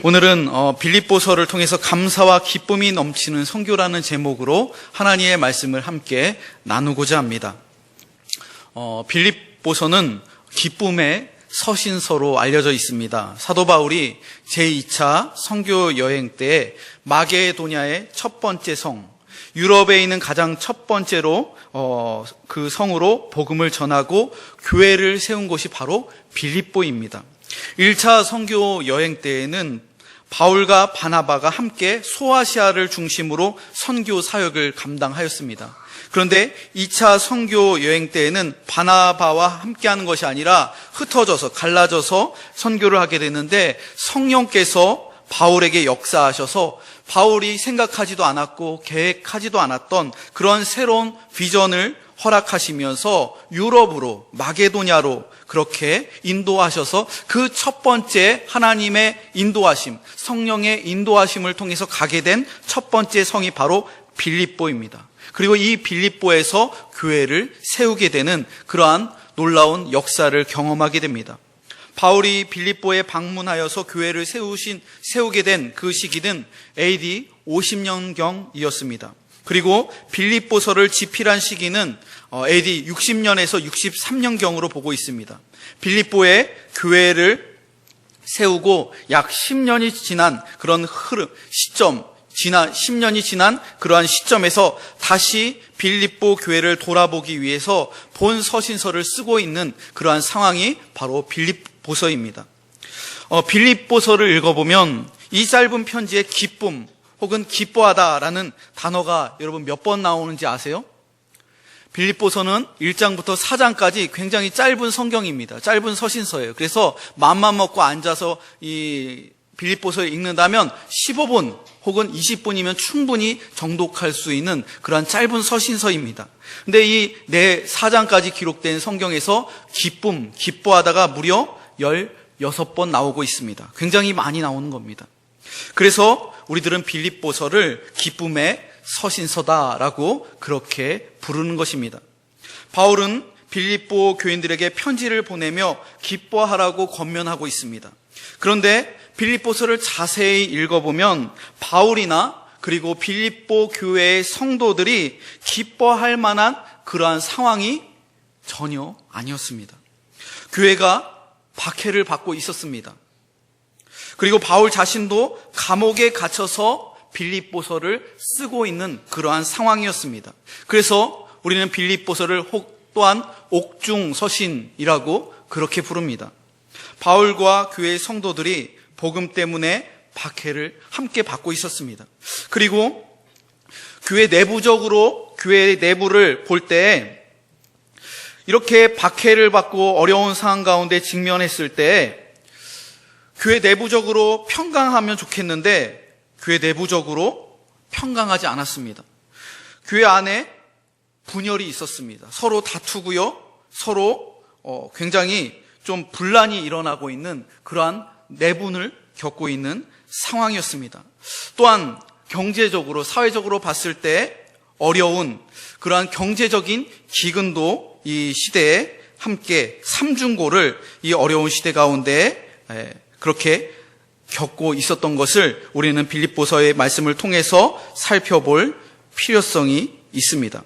오늘은 빌립보서를 통해서 감사와 기쁨이 넘치는 선교라는 제목으로 하나님의 말씀을 함께 나누고자 합니다. 빌립보서는 기쁨의 서신서로 알려져 있습니다. 사도 바울이 제2차 선교 여행 때 마게도냐의 첫 번째 성, 유럽에 있는 가장 첫 번째로 그 성으로 복음을 전하고 교회를 세운 곳이 바로 빌립보입니다. 1차 선교 여행 때에는 바울과 바나바가 함께 소아시아를 중심으로 선교 사역을 감당하였습니다. 그런데 2차 선교 여행 때에는 바나바와 함께하는 것이 아니라 흩어져서 갈라져서 선교를 하게 되는데 성령께서 바울에게 역사하셔서 바울이 생각하지도 않았고 계획하지도 않았던 그런 새로운 비전을 허락하시면서 유럽으로 마게도냐로 그렇게 인도하셔서 그 첫 번째 하나님의 인도하심, 성령의 인도하심을 통해서 가게 된 첫 번째 성이 바로 빌립보입니다. 그리고 이 빌립보에서 교회를 세우게 되는 그러한 놀라운 역사를 경험하게 됩니다. 바울이 빌립보에 방문하여서 교회를 세우게 된 그 시기는 AD 50년경이었습니다. 그리고 빌립보서를 집필한 시기는 AD 60년에서 63년경으로 보고 있습니다. 빌립보에 교회를 세우고 약 10년이 지난 그런 시점, 10년이 지난 그러한 시점에서 다시 빌립보 교회를 돌아보기 위해서 본 서신서를 쓰고 있는 그러한 상황이 바로 빌립보서입니다. 빌립보서를 읽어보면 이 짧은 편지에 기쁨 혹은 기뻐하다라는 단어가 여러분 몇 번 나오는지 아세요? 빌립보서는 1장부터 4장까지 굉장히 짧은 성경입니다. 짧은 서신서예요. 그래서 맘만 먹고 앉아서 이 빌립보서를 읽는다면 15분 혹은 20분이면 충분히 정독할 수 있는 그러한 짧은 서신서입니다. 근데 이 4장까지 기록된 성경에서 기뻐하다가 무려 16번 나오고 있습니다. 굉장히 많이 나오는 겁니다. 그래서 우리들은 빌립보서를 기쁨의 서신서다라고 그렇게 부르는 것입니다. 바울은 빌립보 교인들에게 편지를 보내며 기뻐하라고 권면하고 있습니다. 그런데 빌립보서를 자세히 읽어보면 바울이나 그리고 빌립보 교회의 성도들이 기뻐할 만한 그러한 상황이 전혀 아니었습니다. 교회가 박해를 받고 있었습니다. 그리고 바울 자신도 감옥에 갇혀서 빌립보서를 쓰고 있는 그러한 상황이었습니다. 그래서 우리는 빌립보서를 또한 옥중서신이라고 그렇게 부릅니다. 바울과 교회의 성도들이 복음 때문에 박해를 함께 받고 있었습니다. 그리고 교회 내부를 볼 때 이렇게 박해를 받고 어려운 상황 가운데 직면했을 때 교회 내부적으로 평강하면 좋겠는데 교회 내부적으로 평강하지 않았습니다. 교회 안에 분열이 있었습니다. 서로 다투고요. 서로 굉장히 좀 분란이 일어나고 있는 그러한 내분을 겪고 있는 상황이었습니다. 또한 경제적으로, 사회적으로 봤을 때 어려운 그러한 경제적인 기근도 이 시대에 함께 삼중고를 이 어려운 시대 가운데 그렇게 겪고 있었던 것을 우리는 빌립보서의 말씀을 통해서 살펴볼 필요성이 있습니다.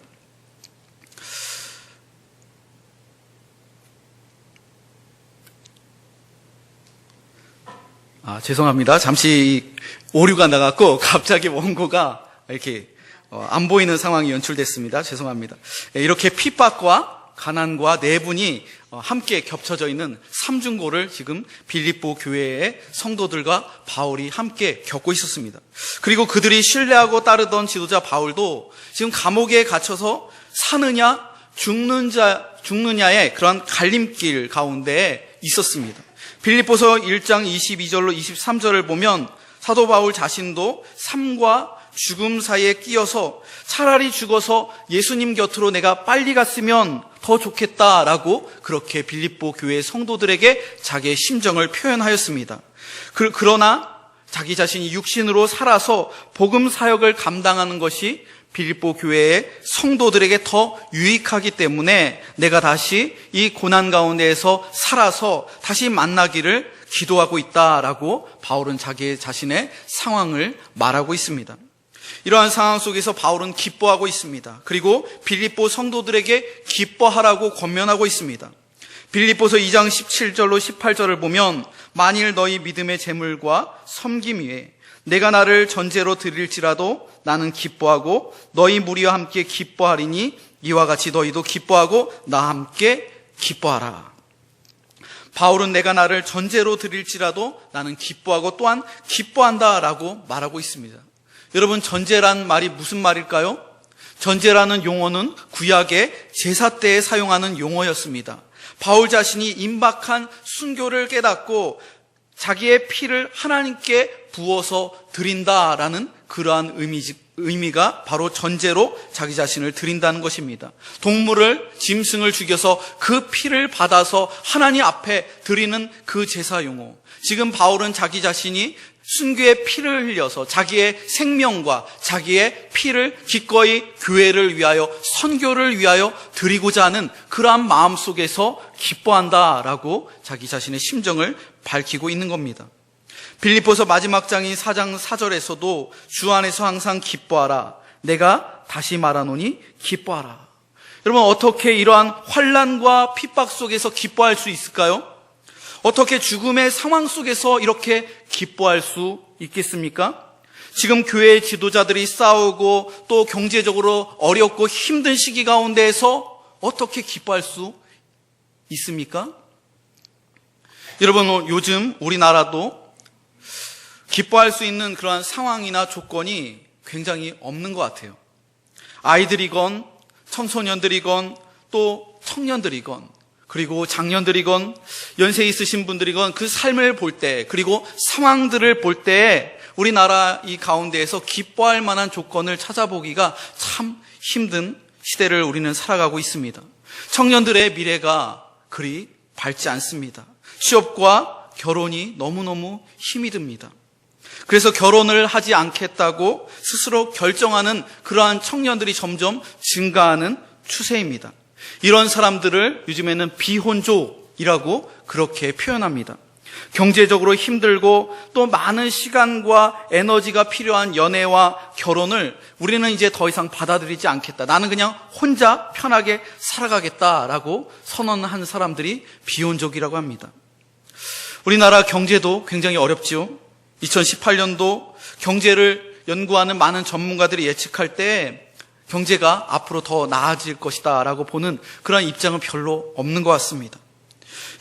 죄송합니다. 잠시 오류가 나갔고 갑자기 원고가 이렇게 안 보이는 상황이 연출됐습니다. 죄송합니다. 이렇게 핍박과 가난과 내분이 함께 겹쳐져 있는 삼중고를 지금 빌립보 교회의 성도들과 바울이 함께 겪고 있었습니다. 그리고 그들이 신뢰하고 따르던 지도자 바울도 지금 감옥에 갇혀서 사느냐 죽느냐의 그런 갈림길 가운데 있었습니다. 빌립보서 1장 22절로 23절을 보면 사도 바울 자신도 삶과 죽음 사이에 끼어서 차라리 죽어서 예수님 곁으로 내가 빨리 갔으면 더 좋겠다라고 그렇게 빌립보 교회 성도들에게 자기의 심정을 표현하였습니다. 그러나 자기 자신이 육신으로 살아서 복음 사역을 감당하는 것이 빌립보 교회의 성도들에게 더 유익하기 때문에 내가 다시 이 고난 가운데에서 살아서 다시 만나기를 기도하고 있다라고 바울은 자기 자신의 상황을 말하고 있습니다. 이러한 상황 속에서 바울은 기뻐하고 있습니다. 그리고 빌립보 성도들에게 기뻐하라고 권면하고 있습니다. 빌립보서 2장 17절로 18절을 보면 만일 너희 믿음의 재물과 섬김 위에 내가 나를 전제로 드릴지라도 나는 기뻐하고 너희 무리와 함께 기뻐하리니 이와 같이 너희도 기뻐하고 나와 함께 기뻐하라. 바울은 내가 나를 전제로 드릴지라도 나는 기뻐하고 또한 기뻐한다라고 말하고 있습니다. 여러분, 전제란 말이 무슨 말일까요? 전제라는 용어는 구약의 제사 때에 사용하는 용어였습니다. 바울 자신이 임박한 순교를 깨닫고 자기의 피를 하나님께 부어서 드린다라는 그러한 의미가 바로 전제로 자기 자신을 드린다는 것입니다. 동물을, 짐승을 죽여서 그 피를 받아서 하나님 앞에 드리는 그 제사 용어. 지금 바울은 자기 자신이 순교의 피를 흘려서 자기의 생명과 자기의 피를 기꺼이 교회를 위하여, 선교를 위하여 드리고자 하는 그러한 마음 속에서 기뻐한다라고 자기 자신의 심정을 밝히고 있는 겁니다. 빌립보서 마지막 장인 4장 4절에서도 주 안에서 항상 기뻐하라. 내가 다시 말하노니 기뻐하라. 여러분, 어떻게 이러한 환난과 핍박 속에서 기뻐할 수 있을까요? 어떻게 죽음의 상황 속에서 이렇게 기뻐할 수 있겠습니까? 지금 교회의 지도자들이 싸우고 또 경제적으로 어렵고 힘든 시기 가운데에서 어떻게 기뻐할 수 있습니까? 여러분, 요즘 우리나라도 기뻐할 수 있는 그러한 상황이나 조건이 굉장히 없는 것 같아요. 아이들이건 청소년들이건 또 청년들이건 그리고 장년들이건 연세 있으신 분들이건 그 삶을 볼 때, 그리고 상황들을 볼 때 우리나라 이 가운데에서 기뻐할 만한 조건을 찾아보기가 참 힘든 시대를 우리는 살아가고 있습니다. 청년들의 미래가 그리 밝지 않습니다. 취업과 결혼이 너무너무 힘이 듭니다. 그래서 결혼을 하지 않겠다고 스스로 결정하는 그러한 청년들이 점점 증가하는 추세입니다. 이런 사람들을 요즘에는 비혼족이라고 그렇게 표현합니다. 경제적으로 힘들고 또 많은 시간과 에너지가 필요한 연애와 결혼을 우리는 이제 더 이상 받아들이지 않겠다. 나는 그냥 혼자 편하게 살아가겠다라고 선언한 사람들이 비혼족이라고 합니다. 우리나라 경제도 굉장히 어렵지요. 2018년도 경제를 연구하는 많은 전문가들이 예측할 때 경제가 앞으로 더 나아질 것이다 라고 보는 그런 입장은 별로 없는 것 같습니다.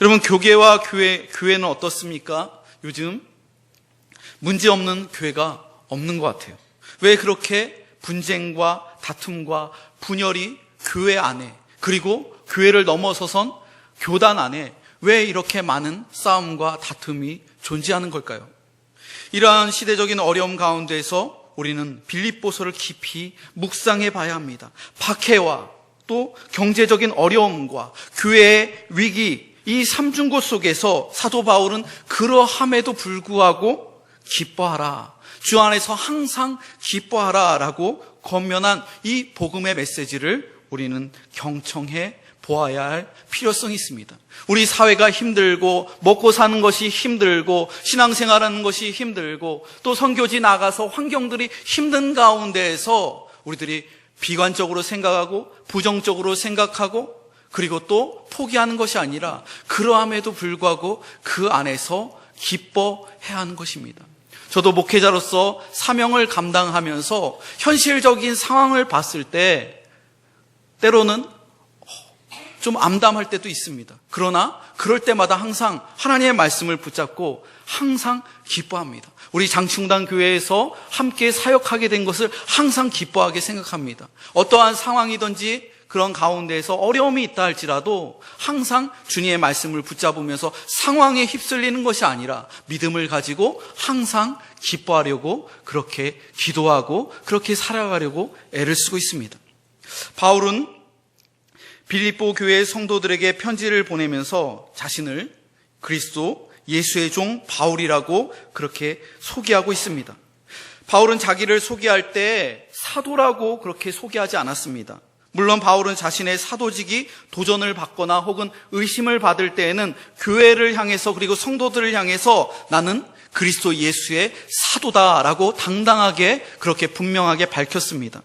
여러분, 교계와 교회는 어떻습니까? 요즘 문제없는 교회가 없는 것 같아요. 왜 그렇게 분쟁과 다툼과 분열이 교회 안에, 그리고 교회를 넘어서선 교단 안에 왜 이렇게 많은 싸움과 다툼이 존재하는 걸까요? 이러한 시대적인 어려움 가운데서 우리는 빌립보서를 깊이 묵상해 봐야 합니다. 박해와 또 경제적인 어려움과 교회의 위기, 이 삼중고 속에서 사도 바울은 그러함에도 불구하고 기뻐하라, 주 안에서 항상 기뻐하라 라고 권면한 이 복음의 메시지를 우리는 경청해 보아야 할 필요성이 있습니다. 우리 사회가 힘들고 먹고 사는 것이 힘들고 신앙생활하는 것이 힘들고 또 선교지 나가서 환경들이 힘든 가운데에서 우리들이 비관적으로 생각하고 부정적으로 생각하고 그리고 또 포기하는 것이 아니라 그러함에도 불구하고 그 안에서 기뻐해야 하는 것입니다. 저도 목회자로서 사명을 감당하면서 현실적인 상황을 봤을 때 때로는 좀 암담할 때도 있습니다. 그러나 그럴 때마다 항상 하나님의 말씀을 붙잡고 항상 기뻐합니다. 우리 장충당 교회에서 함께 사역하게 된 것을 항상 기뻐하게 생각합니다. 어떠한 상황이든지 그런 가운데에서 어려움이 있다 할지라도 항상 주님의 말씀을 붙잡으면서 상황에 휩쓸리는 것이 아니라 믿음을 가지고 항상 기뻐하려고 그렇게 기도하고 그렇게 살아가려고 애를 쓰고 있습니다. 바울은 빌립보 교회의 성도들에게 편지를 보내면서 자신을 그리스도 예수의 종 바울이라고 그렇게 소개하고 있습니다. 바울은 자기를 소개할 때 사도라고 그렇게 소개하지 않았습니다. 물론 바울은 자신의 사도직이 도전을 받거나 혹은 의심을 받을 때에는 교회를 향해서 그리고 성도들을 향해서 나는 그리스도 예수의 사도다라고 당당하게 그렇게 분명하게 밝혔습니다.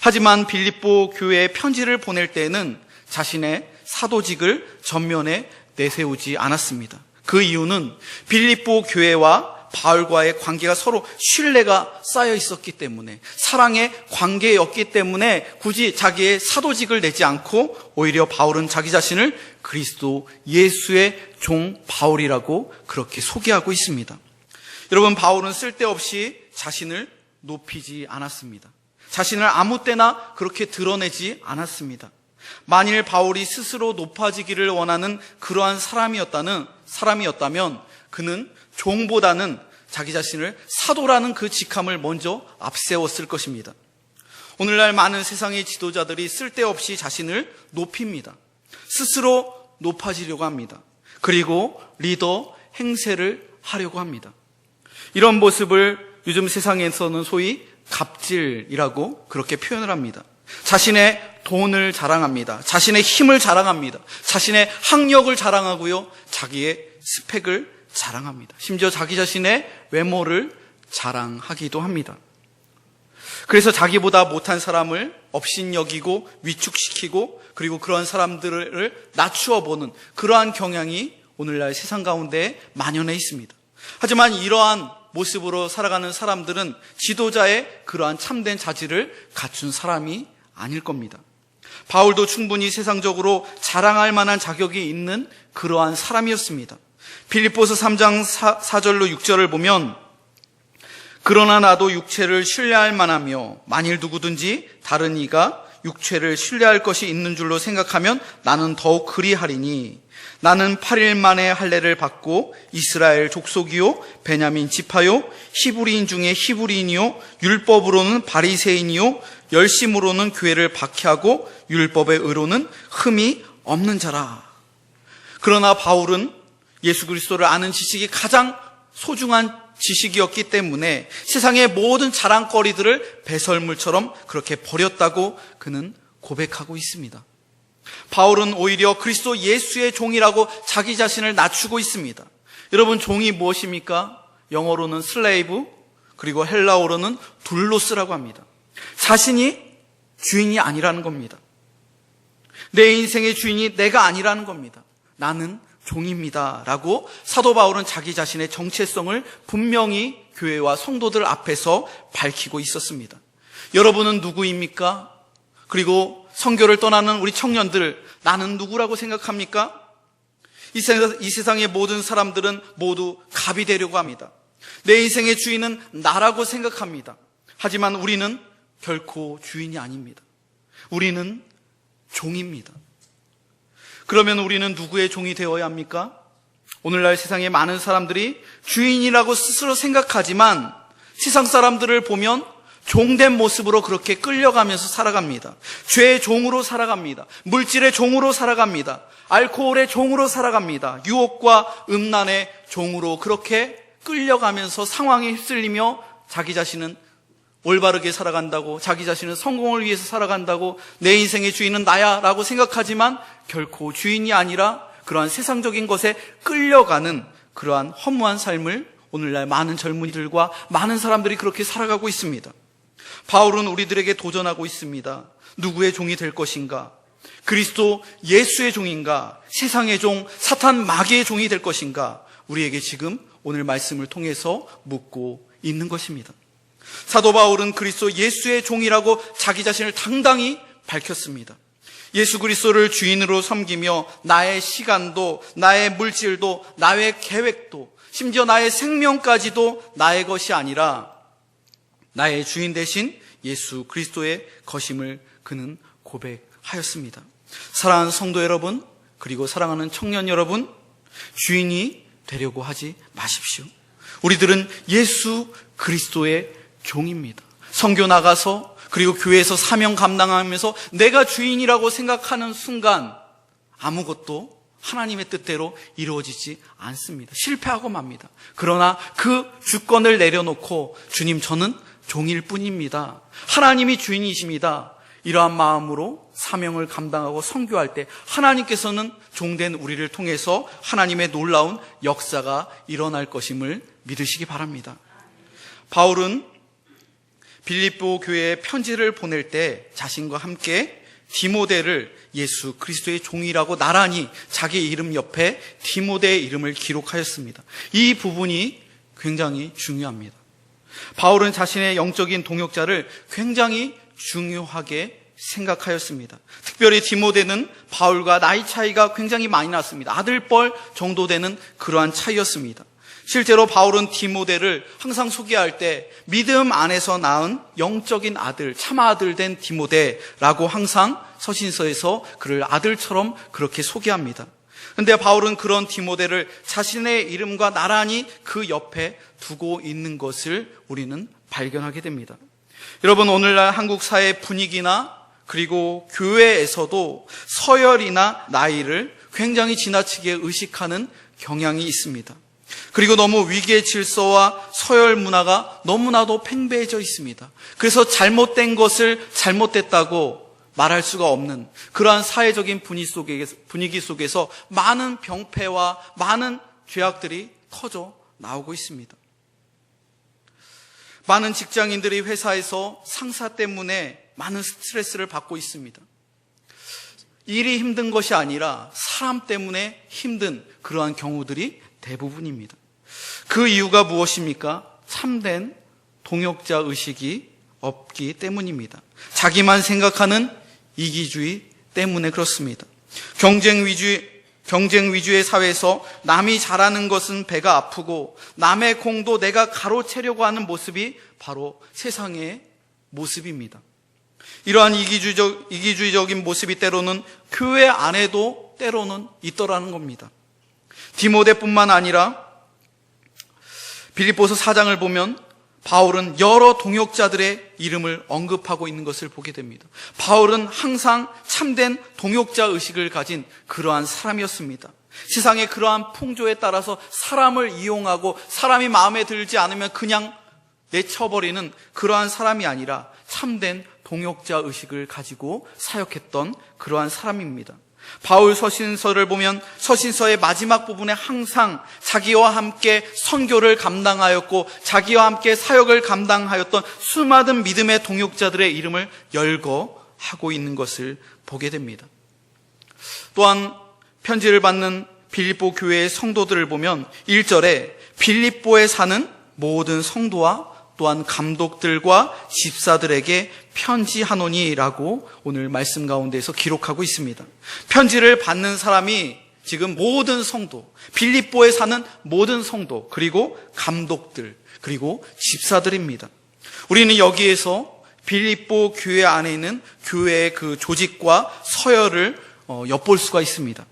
하지만 빌립보 교회에 편지를 보낼 때에는 자신의 사도직을 전면에 내세우지 않았습니다. 그 이유는 빌립보 교회와 바울과의 관계가 서로 신뢰가 쌓여 있었기 때문에, 사랑의 관계였기 때문에 굳이 자기의 사도직을 내지 않고 오히려 바울은 자기 자신을 그리스도 예수의 종 바울이라고 그렇게 소개하고 있습니다. 여러분, 바울은 쓸데없이 자신을 높이지 않았습니다. 자신을 아무 때나 그렇게 드러내지 않았습니다. 만일 바울이 스스로 높아지기를 원하는 그러한 사람이었다면 그는 종보다는 자기 자신을 사도라는 그 직함을 먼저 앞세웠을 것입니다. 오늘날 많은 세상의 지도자들이 쓸데없이 자신을 높입니다. 스스로 높아지려고 합니다. 그리고 리더 행세를 하려고 합니다. 이런 모습을 요즘 세상에서는 소위 갑질이라고 그렇게 표현을 합니다. 자신의 돈을 자랑합니다. 자신의 힘을 자랑합니다. 자신의 학력을 자랑하고요, 자기의 스펙을 자랑합니다. 심지어 자기 자신의 외모를 자랑하기도 합니다. 그래서 자기보다 못한 사람을 업신여기고 위축시키고 그리고 그런 사람들을 낮추어 보는 그러한 경향이 오늘날 세상 가운데 만연해 있습니다. 하지만 이러한 모습으로 살아가는 사람들은 지도자의 그러한 참된 자질을 갖춘 사람이 아닐 겁니다. 바울도 충분히 세상적으로 자랑할 만한 자격이 있는 그러한 사람이었습니다. 빌립보서 3장 4절로 6절을 보면, 그러나 나도 육체를 신뢰할 만하며 만일 누구든지 다른 이가 육체를 신뢰할 것이 있는 줄로 생각하면 나는 더욱 그리하리니, 나는 8일 만에 할례를 받고 이스라엘 족속이요 베냐민 지파요 히브리인 중에 히브리인이요 율법으로는 바리새인이요 열심으로는 교회를 박해하고 율법의 의로는 흠이 없는 자라. 그러나 바울은 예수 그리스도를 아는 지식이 가장 소중한 지식이었기 때문에 세상의 모든 자랑거리들을 배설물처럼 그렇게 버렸다고 그는 고백하고 있습니다. 바울은 오히려 그리스도 예수의 종이라고 자기 자신을 낮추고 있습니다. 여러분, 종이 무엇입니까? 영어로는 슬레이브, 그리고 헬라어로는 둘로스라고 합니다. 자신이 주인이 아니라는 겁니다. 내 인생의 주인이 내가 아니라는 겁니다. 나는 종입니다 라고 사도 바울은 자기 자신의 정체성을 분명히 교회와 성도들 앞에서 밝히고 있었습니다. 여러분은 누구입니까? 그리고 선교를 떠나는 우리 청년들, 나는 누구라고 생각합니까? 이 세상의 모든 사람들은 모두 갑이 되려고 합니다. 내 인생의 주인은 나라고 생각합니다. 하지만 우리는 결코 주인이 아닙니다. 우리는 종입니다. 그러면 우리는 누구의 종이 되어야 합니까? 오늘날 세상에 많은 사람들이 주인이라고 스스로 생각하지만 세상 사람들을 보면 종된 모습으로 그렇게 끌려가면서 살아갑니다. 죄의 종으로 살아갑니다. 물질의 종으로 살아갑니다. 알코올의 종으로 살아갑니다. 유혹과 음란의 종으로 그렇게 끌려가면서 상황에 휩쓸리며 자기 자신은 올바르게 살아간다고, 자기 자신은 성공을 위해서 살아간다고, 내 인생의 주인은 나야 라고 생각하지만 결코 주인이 아니라 그러한 세상적인 것에 끌려가는 그러한 허무한 삶을 오늘날 많은 젊은이들과 많은 사람들이 그렇게 살아가고 있습니다. 바울은 우리들에게 도전하고 있습니다. 누구의 종이 될 것인가? 그리스도 예수의 종인가? 세상의 종, 사탄 마귀의 종이 될 것인가? 우리에게 지금 오늘 말씀을 통해서 묻고 있는 것입니다. 사도 바울은 그리스도 예수의 종이라고 자기 자신을 당당히 밝혔습니다. 예수 그리스도를 주인으로 섬기며 나의 시간도, 나의 물질도, 나의 계획도, 심지어 나의 생명까지도 나의 것이 아니라 나의 주인 대신 예수 그리스도의 것임을 그는 고백하였습니다. 사랑하는 성도 여러분, 그리고 사랑하는 청년 여러분, 주인이 되려고 하지 마십시오. 우리들은 예수 그리스도의 종입니다. 선교 나가서 그리고 교회에서 사명 감당하면서 내가 주인이라고 생각하는 순간 아무것도 하나님의 뜻대로 이루어지지 않습니다. 실패하고 맙니다. 그러나 그 주권을 내려놓고 주님, 저는 종일 뿐입니다. 하나님이 주인이십니다. 이러한 마음으로 사명을 감당하고 선교할 때 하나님께서는 종된 우리를 통해서 하나님의 놀라운 역사가 일어날 것임을 믿으시기 바랍니다. 바울은 빌립보 교회에 편지를 보낼 때 자신과 함께 디모데를 예수 그리스도의 종이라고 나란히 자기 이름 옆에 디모데의 이름을 기록하였습니다. 이 부분이 굉장히 중요합니다. 바울은 자신의 영적인 동역자를 굉장히 중요하게 생각하였습니다. 특별히 디모데는 바울과 나이 차이가 굉장히 많이 났습니다. 아들뻘 정도 되는 그러한 차이였습니다. 실제로 바울은 디모데를 항상 소개할 때 믿음 안에서 낳은 영적인 아들, 참 아들 된 디모데라고 항상 서신서에서 그를 아들처럼 그렇게 소개합니다. 그런데 바울은 그런 디모데를 자신의 이름과 나란히 그 옆에 두고 있는 것을 우리는 발견하게 됩니다. 여러분, 오늘날 한국 사회 분위기나 그리고 교회에서도 서열이나 나이를 굉장히 지나치게 의식하는 경향이 있습니다. 그리고 너무 위계 질서와 서열 문화가 너무나도 팽배해져 있습니다. 그래서 잘못된 것을 잘못됐다고 말할 수가 없는 그러한 사회적인 분위기 속에서 많은 병폐와 많은 죄악들이 터져 나오고 있습니다. 많은 직장인들이 회사에서 상사 때문에 많은 스트레스를 받고 있습니다. 일이 힘든 것이 아니라 사람 때문에 힘든 그러한 경우들이 대부분입니다. 그 이유가 무엇입니까? 참된 동역자 의식이 없기 때문입니다. 자기만 생각하는 이기주의 때문에 그렇습니다. 경쟁 위주의 사회에서 남이 잘하는 것은 배가 아프고 남의 공도 내가 가로채려고 하는 모습이 바로 세상의 모습입니다. 이러한 이기주의적인 모습이 때로는 교회 안에도 때로는 있더라는 겁니다. 디모데뿐만 아니라 빌립보서 4장을 보면 바울은 여러 동역자들의 이름을 언급하고 있는 것을 보게 됩니다. 바울은 항상 참된 동역자 의식을 가진 그러한 사람이었습니다. 세상의 그러한 풍조에 따라서 사람을 이용하고 사람이 마음에 들지 않으면 그냥 내쳐버리는 그러한 사람이 아니라 참된 동역자 의식을 가지고 사역했던 그러한 사람입니다. 바울 서신서를 보면 서신서의 마지막 부분에 항상 자기와 함께 선교를 감당하였고 자기와 함께 사역을 감당하였던 수많은 믿음의 동역자들의 이름을 열거하고 있는 것을 보게 됩니다. 또한 편지를 받는 빌립보 교회의 성도들을 보면 1절에 빌립보에 사는 모든 성도와 또한 감독들과 집사들에게 편지하노니라고 오늘 말씀 가운데에서 기록하고 있습니다. 편지를 받는 사람이 지금 모든 성도, 빌립보에 사는 모든 성도, 그리고 감독들, 그리고 집사들입니다. 우리는 여기에서 빌립보 교회 안에 있는 교회의 그 조직과 서열을 엿볼 수가 있습니다.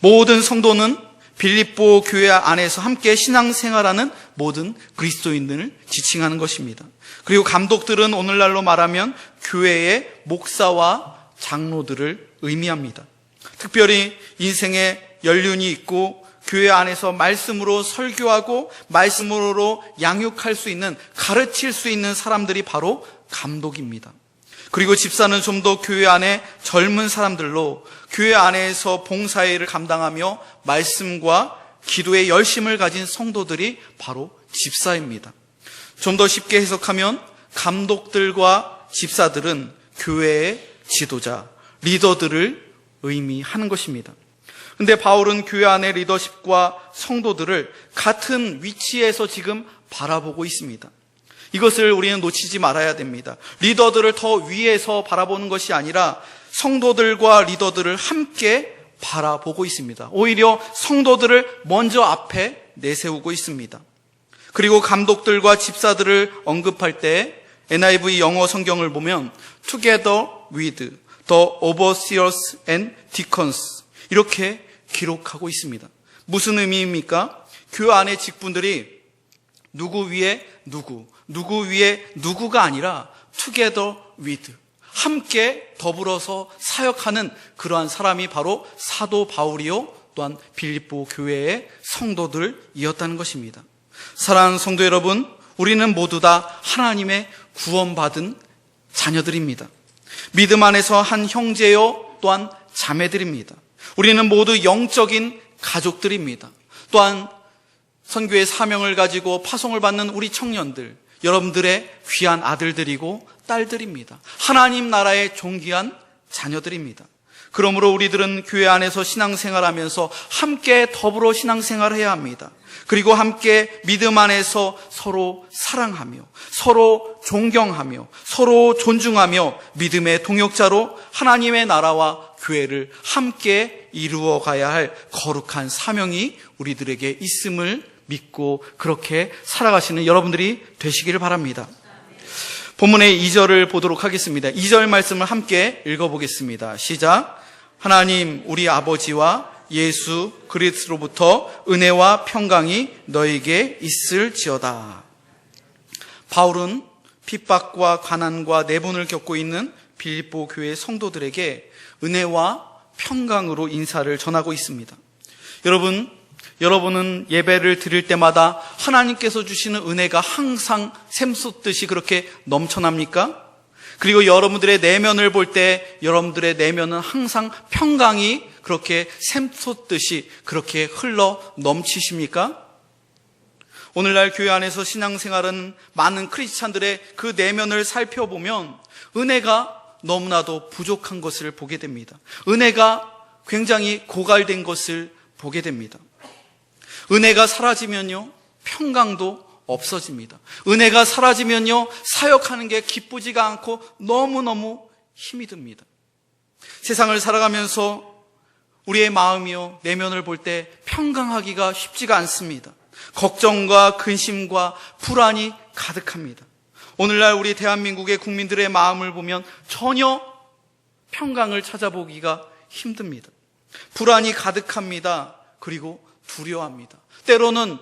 모든 성도는 빌립보 교회 안에서 함께 신앙생활하는 모든 그리스도인들을 지칭하는 것입니다. 그리고 감독들은 오늘날로 말하면 교회의 목사와 장로들을 의미합니다. 특별히 인생에 연륜이 있고 교회 안에서 말씀으로 설교하고 말씀으로 양육할 수 있는, 가르칠 수 있는 사람들이 바로 감독입니다. 그리고 집사는 좀 더 교회 안에 젊은 사람들로 교회 안에서 봉사일을 감당하며 말씀과 기도에 열심을 가진 성도들이 바로 집사입니다. 좀 더 쉽게 해석하면 감독들과 집사들은 교회의 지도자, 리더들을 의미하는 것입니다. 그런데 바울은 교회 안의 리더십과 성도들을 같은 위치에서 지금 바라보고 있습니다. 이것을 우리는 놓치지 말아야 됩니다. 리더들을 더 위에서 바라보는 것이 아니라 성도들과 리더들을 함께 바라보고 있습니다. 오히려 성도들을 먼저 앞에 내세우고 있습니다. 그리고 감독들과 집사들을 언급할 때 NIV 영어 성경을 보면 Together with the overseers and deacons 이렇게 기록하고 있습니다. 무슨 의미입니까? 교회 안의 직분들이 누구 위에 누구 위에 누구가 아니라 together with, 함께 더불어서 사역하는 그러한 사람이 바로 사도 바울이요 또한 빌립보 교회의 성도들이었다는 것입니다. 사랑하는 성도 여러분, 우리는 모두 다 하나님의 구원받은 자녀들입니다. 믿음 안에서 한 형제요 또한 자매들입니다. 우리는 모두 영적인 가족들입니다. 또한 선교의 사명을 가지고 파송을 받는 우리 청년들, 여러분들의 귀한 아들들이고 딸들입니다. 하나님 나라의 존귀한 자녀들입니다. 그러므로 우리들은 교회 안에서 신앙생활하면서 함께 더불어 신앙생활해야 합니다. 그리고 함께 믿음 안에서 서로 사랑하며 서로 존경하며 서로 존중하며 믿음의 동역자로 하나님의 나라와 교회를 함께 이루어 가야 할 거룩한 사명이 우리들에게 있음을 믿고 그렇게 살아가시는 여러분들이 되시기를 바랍니다. 본문의 2절을 보도록 하겠습니다. 2절 말씀을 함께 읽어보겠습니다. 시작. 하나님 우리 아버지와 예수 그리스도로부터 은혜와 평강이 너에게 있을지어다. 바울은 핍박과 가난과 내분을 겪고 있는 빌립보 교회 성도들에게 은혜와 평강으로 인사를 전하고 있습니다. 여러분은 예배를 드릴 때마다 하나님께서 주시는 은혜가 항상 샘솟듯이 그렇게 넘쳐납니까? 그리고 여러분들의 내면을 볼 때 여러분들의 내면은 항상 평강이 그렇게 샘솟듯이 그렇게 흘러 넘치십니까? 오늘날 교회 안에서 신앙생활은 많은 크리스찬들의 그 내면을 살펴보면 은혜가 너무나도 부족한 것을 보게 됩니다. 은혜가 굉장히 고갈된 것을 보게 됩니다. 은혜가 사라지면요, 평강도 없어집니다. 은혜가 사라지면요, 사역하는 게 기쁘지가 않고 너무너무 힘이 듭니다. 세상을 살아가면서 우리의 마음이요, 내면을 볼 때 평강하기가 쉽지가 않습니다. 걱정과 근심과 불안이 가득합니다. 오늘날 우리 대한민국의 국민들의 마음을 보면 전혀 평강을 찾아보기가 힘듭니다. 불안이 가득합니다. 그리고 두려워합니다. 때로는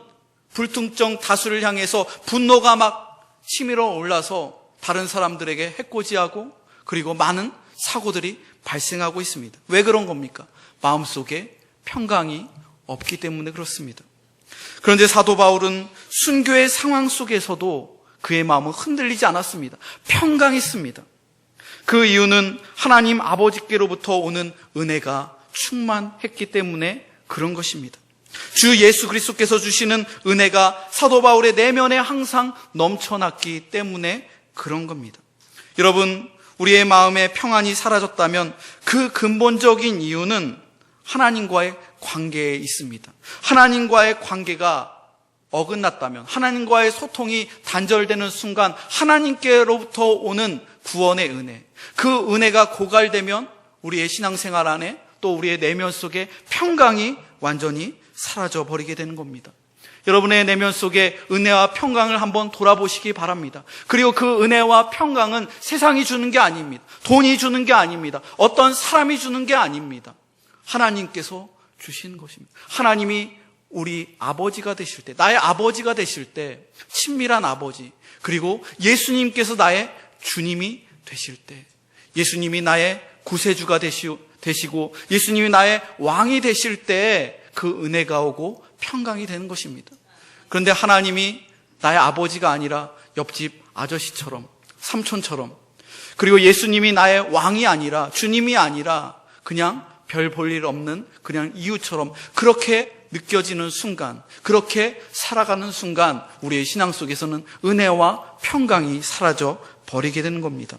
불특정 다수를 향해서 분노가 막 치밀어 올라서 다른 사람들에게 해코지하고 그리고 많은 사고들이 발생하고 있습니다. 왜 그런 겁니까? 마음속에 평강이 없기 때문에 그렇습니다. 그런데 사도 바울은 순교의 상황 속에서도 그의 마음은 흔들리지 않았습니다. 평강했습니다. 그 이유는 하나님 아버지께로부터 오는 은혜가 충만했기 때문에 그런 것입니다. 주 예수 그리스도께서 주시는 은혜가 사도 바울의 내면에 항상 넘쳐났기 때문에 그런 겁니다. 여러분, 우리의 마음에 평안이 사라졌다면 그 근본적인 이유는 하나님과의 관계에 있습니다. 하나님과의 관계가 어긋났다면, 하나님과의 소통이 단절되는 순간 하나님께로부터 오는 구원의 은혜, 그 은혜가 고갈되면 우리의 신앙생활 안에 또 우리의 내면 속에 평강이 완전히 사라져버리게 되는 겁니다. 여러분의 내면 속에 은혜와 평강을 한번 돌아보시기 바랍니다. 그리고 그 은혜와 평강은 세상이 주는 게 아닙니다. 돈이 주는 게 아닙니다. 어떤 사람이 주는 게 아닙니다. 하나님께서 주시는 것입니다. 하나님이 우리 아버지가 되실 때, 나의 아버지가 되실 때, 친밀한 아버지, 그리고 예수님께서 나의 주님이 되실 때, 예수님이 나의 구세주가 되시고 예수님이 나의 왕이 되실 때 그 은혜가 오고 평강이 되는 것입니다. 그런데 하나님이 나의 아버지가 아니라 옆집 아저씨처럼, 삼촌처럼, 그리고 예수님이 나의 왕이 아니라, 주님이 아니라 그냥 별 볼 일 없는 그냥 이웃처럼 그렇게 느껴지는 순간, 그렇게 살아가는 순간 우리의 신앙 속에서는 은혜와 평강이 사라져 버리게 되는 겁니다.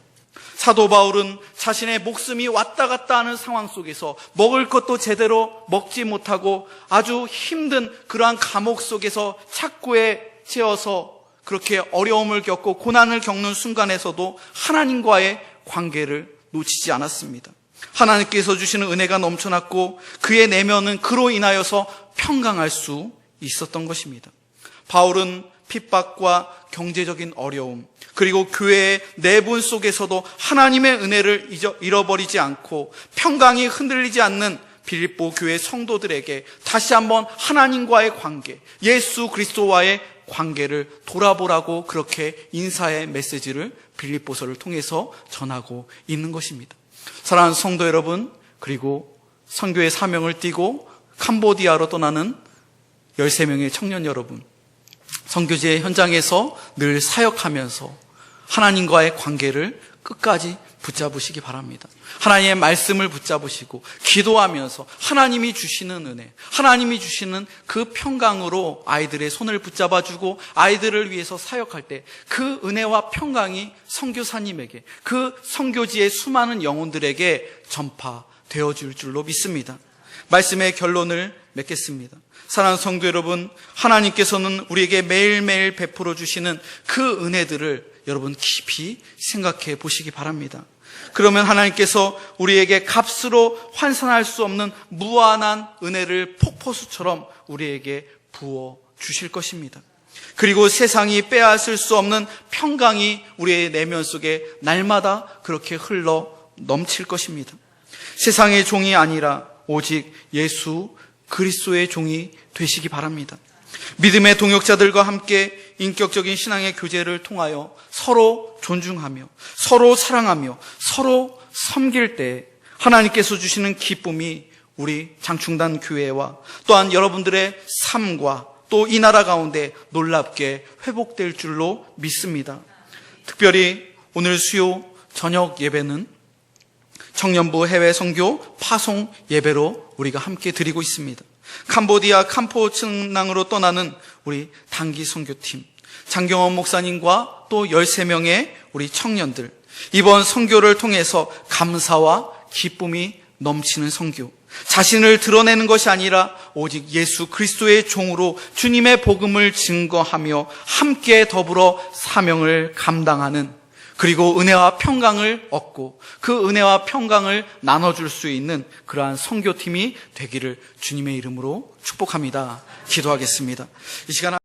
사도 바울은 자신의 목숨이 왔다 갔다 하는 상황 속에서 먹을 것도 제대로 먹지 못하고 아주 힘든 그러한 감옥 속에서 착고에 채워서 그렇게 어려움을 겪고 고난을 겪는 순간에서도 하나님과의 관계를 놓치지 않았습니다. 하나님께서 주시는 은혜가 넘쳐났고 그의 내면은 그로 인하여서 평강할 수 있었던 것입니다. 바울은 핍박과 경제적인 어려움, 그리고 교회의 내분 속에서도 하나님의 은혜를 잃어버리지 않고 평강이 흔들리지 않는 빌립보 교회 성도들에게 다시 한번 하나님과의 관계, 예수 그리스도와의 관계를 돌아보라고 그렇게 인사의 메시지를 빌립보서를 통해서 전하고 있는 것입니다. 사랑하는 성도 여러분, 그리고 선교의 사명을 띠고 캄보디아로 떠나는 13명의 청년 여러분, 선교지의 현장에서 늘 사역하면서 하나님과의 관계를 끝까지 붙잡으시기 바랍니다. 하나님의 말씀을 붙잡으시고 기도하면서 하나님이 주시는 은혜, 하나님이 주시는 그 평강으로 아이들의 손을 붙잡아주고 아이들을 위해서 사역할 때 그 은혜와 평강이 선교사님에게, 그 선교지의 수많은 영혼들에게 전파되어 줄 줄로 믿습니다. 말씀의 결론을 맺겠습니다. 사랑하는 성도 여러분, 하나님께서는 우리에게 매일매일 베풀어 주시는 그 은혜들을 여러분 깊이 생각해 보시기 바랍니다. 그러면 하나님께서 우리에게 값으로 환산할 수 없는 무한한 은혜를 폭포수처럼 우리에게 부어 주실 것입니다. 그리고 세상이 빼앗을 수 없는 평강이 우리의 내면 속에 날마다 그렇게 흘러 넘칠 것입니다. 세상의 종이 아니라 오직 예수 그리스도의 종이 되시기 바랍니다. 믿음의 동역자들과 함께 인격적인 신앙의 교제를 통하여 서로 존중하며 서로 사랑하며 서로 섬길 때 하나님께서 주시는 기쁨이 우리 장충단 교회와 또한 여러분들의 삶과 또 이 나라 가운데 놀랍게 회복될 줄로 믿습니다. 특별히 오늘 수요 저녁 예배는 청년부 해외 선교 파송 예배로 우리가 함께 드리고 있습니다. 캄보디아 캄포청낭으로 떠나는 우리 단기 선교팀 장경원 목사님과 또 13명의 우리 청년들, 이번 선교를 통해서 감사와 기쁨이 넘치는 선교, 자신을 드러내는 것이 아니라 오직 예수 그리스도의 종으로 주님의 복음을 증거하며 함께 더불어 사명을 감당하는, 그리고 은혜와 평강을 얻고 그 은혜와 평강을 나눠줄 수 있는 그러한 선교팀이 되기를 주님의 이름으로 축복합니다. 기도하겠습니다. 이 시간